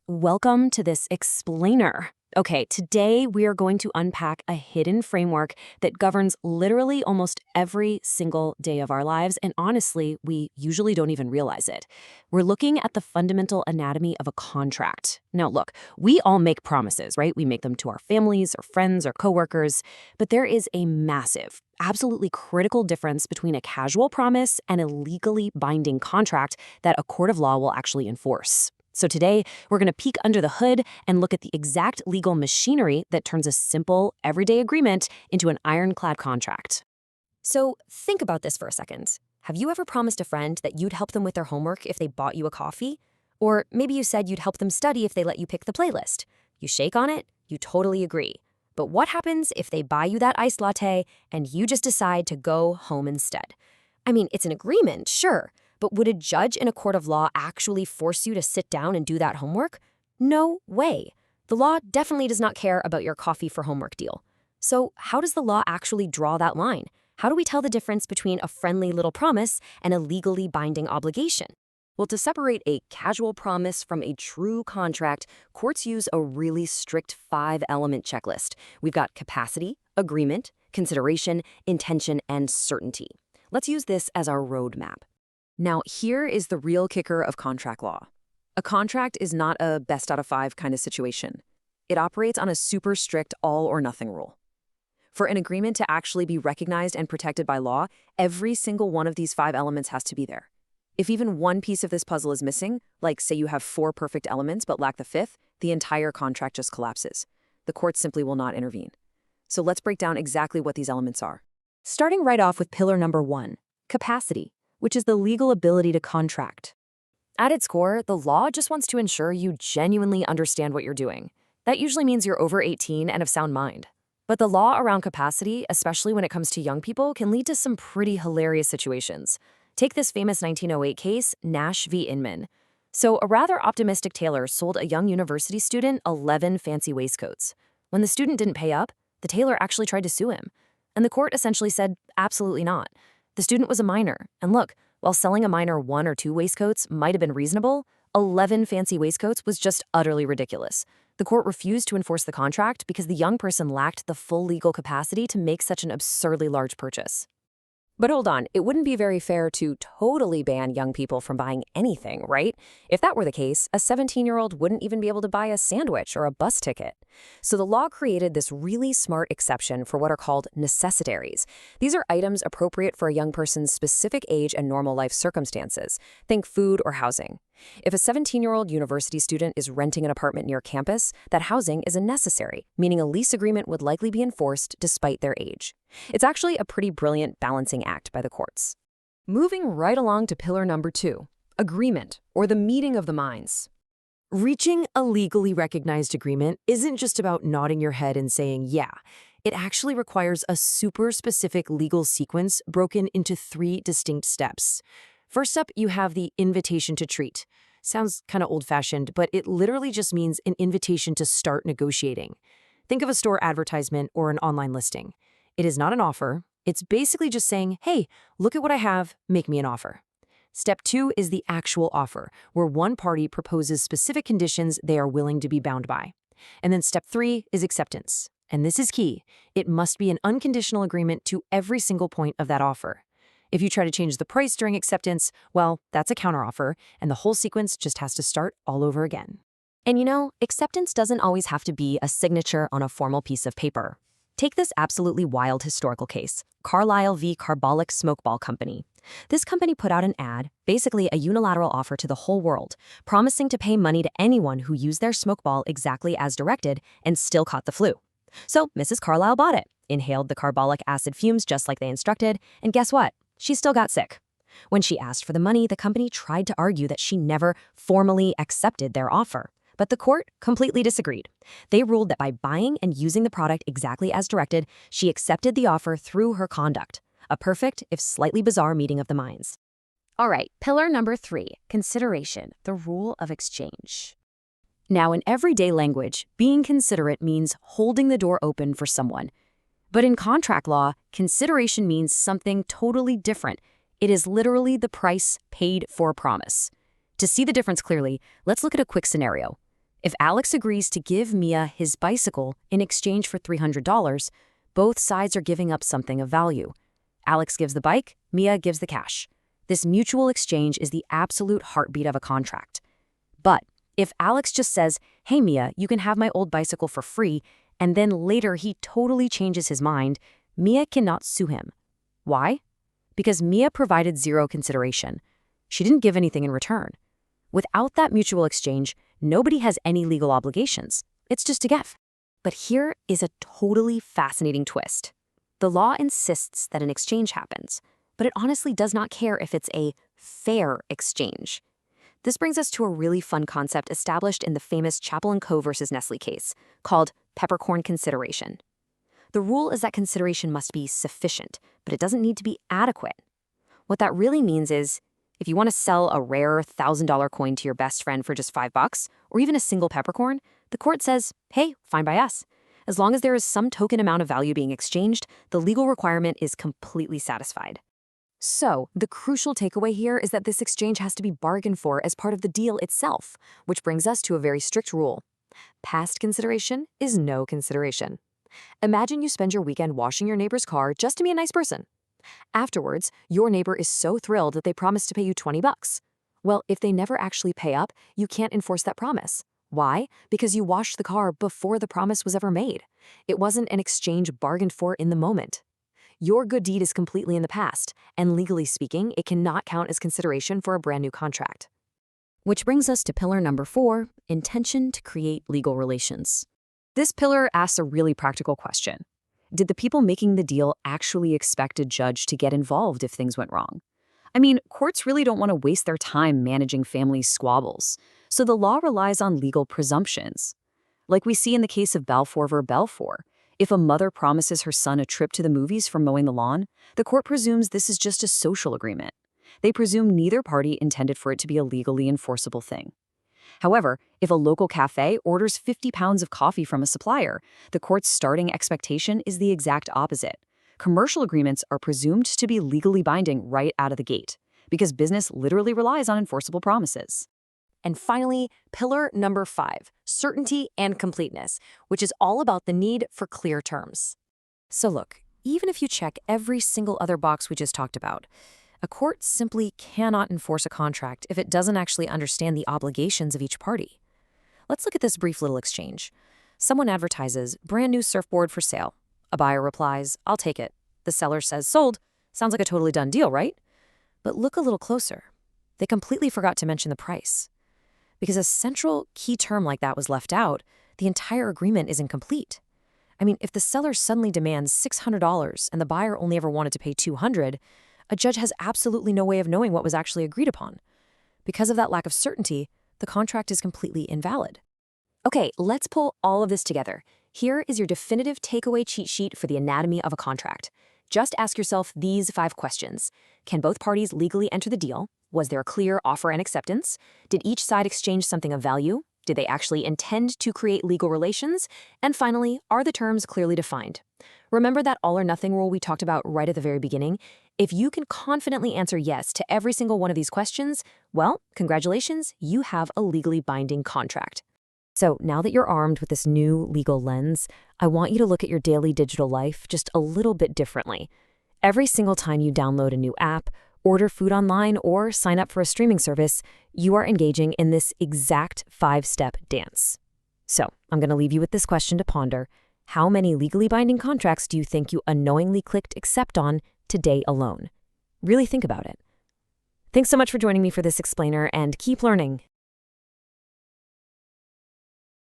Welcome to this explainer. Okay, today we are going to unpack a hidden framework that governs literally almost every single day of our lives, and honestly, we usually don't even realize it. We're looking at the fundamental anatomy of a contract. Now look, we all make promises, right? We make them to our families or friends or coworkers, but there is a massive, absolutely critical difference between a casual promise and a legally binding contract that a court of law will actually enforce. So today, we're going to peek under the hood and look at the exact legal machinery that turns a simple, everyday agreement into an ironclad contract. So think about this for a second. Have you ever promised a friend that you'd help them with their homework if they bought you a coffee? Or maybe you said you'd help them study if they let you pick the playlist. You shake on it, you totally agree. But what happens if they buy you that iced latte and you just decide to go home instead? I mean, it's an agreement, sure. But would a judge in a court of law actually force you to sit down and do that homework? No way. The law definitely does not care about your coffee for homework deal. So how does the law actually draw that line? How do we tell the difference between a friendly little promise and a legally binding obligation? Well, to separate a casual promise from a true contract, courts use a really strict 5-element checklist. We've got capacity, agreement, consideration, intention, and certainty. Let's use this as our roadmap. Now, here is the real kicker of contract law. A contract is not a best out of 5 kind of situation. It operates on a super strict all-or-nothing rule. For an agreement to actually be recognized and protected by law, every single one of these 5 elements has to be there. If even one piece of this puzzle is missing, like say you have 4 perfect elements but lack the 5th, the entire contract just collapses. The court simply will not intervene. So let's break down exactly what these elements are. Starting right off with pillar number 1, capacity, which is the legal ability to contract. At its core, the law just wants to ensure you genuinely understand what you're doing. That usually means you're over 18 and of sound mind. But the law around capacity, especially when it comes to young people, can lead to some pretty hilarious situations. Take this famous 1908 case, Nash v. Inman. So a rather optimistic tailor sold a young university student 11 fancy waistcoats. When the student didn't pay up, the tailor actually tried to sue him. And the court essentially said, absolutely not. The student was a minor, and look, while selling a minor 1 or 2 waistcoats might have been reasonable, 11 fancy waistcoats was just utterly ridiculous. The court refused to enforce the contract because the young person lacked the full legal capacity to make such an absurdly large purchase. But hold on, it wouldn't be very fair to totally ban young people from buying anything, right? If that were the case, a 17-year-old wouldn't even be able to buy a sandwich or a bus ticket. So the law created this really smart exception for what are called necessitaries. These are items appropriate for a young person's specific age and normal life circumstances. Think food or housing. If a 17-year-old university student is renting an apartment near campus, that housing is a necessary, meaning a lease agreement would likely be enforced despite their age. It's actually a pretty brilliant balancing act by the courts. Moving right along to pillar number 2, agreement, or the meeting of the minds. Reaching a legally recognized agreement isn't just about nodding your head and saying, yeah. It actually requires a super specific legal sequence broken into 3 distinct steps. First up, you have the invitation to treat. Sounds kind of old-fashioned, but it literally just means an invitation to start negotiating. Think of a store advertisement or an online listing. It is not an offer. It's basically just saying, hey, look at what I have, make me an offer. Step 2 is the actual offer, where one party proposes specific conditions they are willing to be bound by. And then step 3 is acceptance. And this is key. It must be an unconditional agreement to every single point of that offer. If you try to change the price during acceptance, well, that's a counteroffer, and the whole sequence just has to start all over again. And you know, acceptance doesn't always have to be a signature on a formal piece of paper. Take this absolutely wild historical case, Carlill v. Carbolic Smokeball Co. This company put out an ad, basically a unilateral offer to the whole world, promising to pay money to anyone who used their smokeball exactly as directed and still caught the flu. So Mrs. Carlill bought it, inhaled the carbolic acid fumes just like they instructed, and guess what? She still got sick. When she asked for the money, the company tried to argue that she never formally accepted their offer. But the court completely disagreed. They ruled that by buying and using the product exactly as directed, she accepted the offer through her conduct. A perfect, if slightly bizarre, meeting of the minds. All right, pillar number 3, consideration, the rule of exchange. Now, in everyday language, being considerate means holding the door open for someone. But in contract law, consideration means something totally different. It is literally the price paid for a promise. To see the difference clearly, let's look at a quick scenario. If Alex agrees to give Mia his bicycle in exchange for $300, both sides are giving up something of value. Alex gives the bike, Mia gives the cash. This mutual exchange is the absolute heartbeat of a contract. But if Alex just says, "Hey Mia, you can have my old bicycle for free," and then later he totally changes his mind, Mia cannot sue him. Why? Because Mia provided zero consideration. She didn't give anything in return. Without that mutual exchange, nobody has any legal obligations. It's just a gift. But here is a totally fascinating twist. The law insists that an exchange happens, but it honestly does not care if it's a fair exchange. This brings us to a really fun concept established in the famous Chappell Co versus Nestlé case, called Peppercorn consideration. The rule is that consideration must be sufficient, but it doesn't need to be adequate. What that really means is, if you want to sell a rare $1,000 coin to your best friend for just $5, or even a single peppercorn, the court says, hey, fine by us. As long as there is some token amount of value being exchanged, the legal requirement is completely satisfied. So, the crucial takeaway here is that this exchange has to be bargained for as part of the deal itself, which brings us to a very strict rule. Past consideration is no consideration. Imagine you spend your weekend washing your neighbor's car just to be a nice person. Afterwards, your neighbor is so thrilled that they promise to pay you $20. Well, if they never actually pay up, you can't enforce that promise. Why? Because you washed the car before the promise was ever made. It wasn't an exchange bargained for in the moment. Your good deed is completely in the past, and legally speaking, it cannot count as consideration for a brand new contract. Which brings us to pillar number 4, intention to create legal relations. This pillar asks a really practical question. Did the people making the deal actually expect a judge to get involved if things went wrong? I mean, courts really don't want to waste their time managing family squabbles, so the law relies on legal presumptions. Like we see in the case of Balfour v. Balfour, if a mother promises her son a trip to the movies for mowing the lawn, the court presumes this is just a social agreement. They presume neither party intended for it to be a legally enforceable thing. However, if a local cafe orders 50 pounds of coffee from a supplier, the court's starting expectation is the exact opposite. Commercial agreements are presumed to be legally binding right out of the gate, because business literally relies on enforceable promises. And finally, pillar number 5, certainty and completeness, which is all about the need for clear terms. So look, even if you check every single other box we just talked about, a court simply cannot enforce a contract if it doesn't actually understand the obligations of each party. Let's look at this brief little exchange. Someone advertises, brand new surfboard for sale. A buyer replies, I'll take it. The seller says, sold. Sounds like a totally done deal, right? But look a little closer. They completely forgot to mention the price. Because a central key term like that was left out, the entire agreement is incomplete. I mean, if the seller suddenly demands $600 and the buyer only ever wanted to pay $200, a judge has absolutely no way of knowing what was actually agreed upon. Because of that lack of certainty, the contract is completely invalid. Okay, let's pull all of this together. Here is your definitive takeaway cheat sheet for the anatomy of a contract. Just ask yourself these 5 questions. Can both parties legally enter the deal? Was there a clear offer and acceptance? Did each side exchange something of value? Did they actually intend to create legal relations? And finally, are the terms clearly defined? Remember that all or nothing rule we talked about right at the very beginning? If you can confidently answer yes to every single one of these questions, well, congratulations, you have a legally binding contract. So now that you're armed with this new legal lens, I want you to look at your daily digital life just a little bit differently. Every single time you download a new app, order food online, or sign up for a streaming service, you are engaging in this exact 5-step dance. So I'm going to leave you with this question to ponder. How many legally binding contracts do you think you unknowingly clicked accept on today alone? Really think about it. Thanks so much for joining me for this explainer, and keep learning.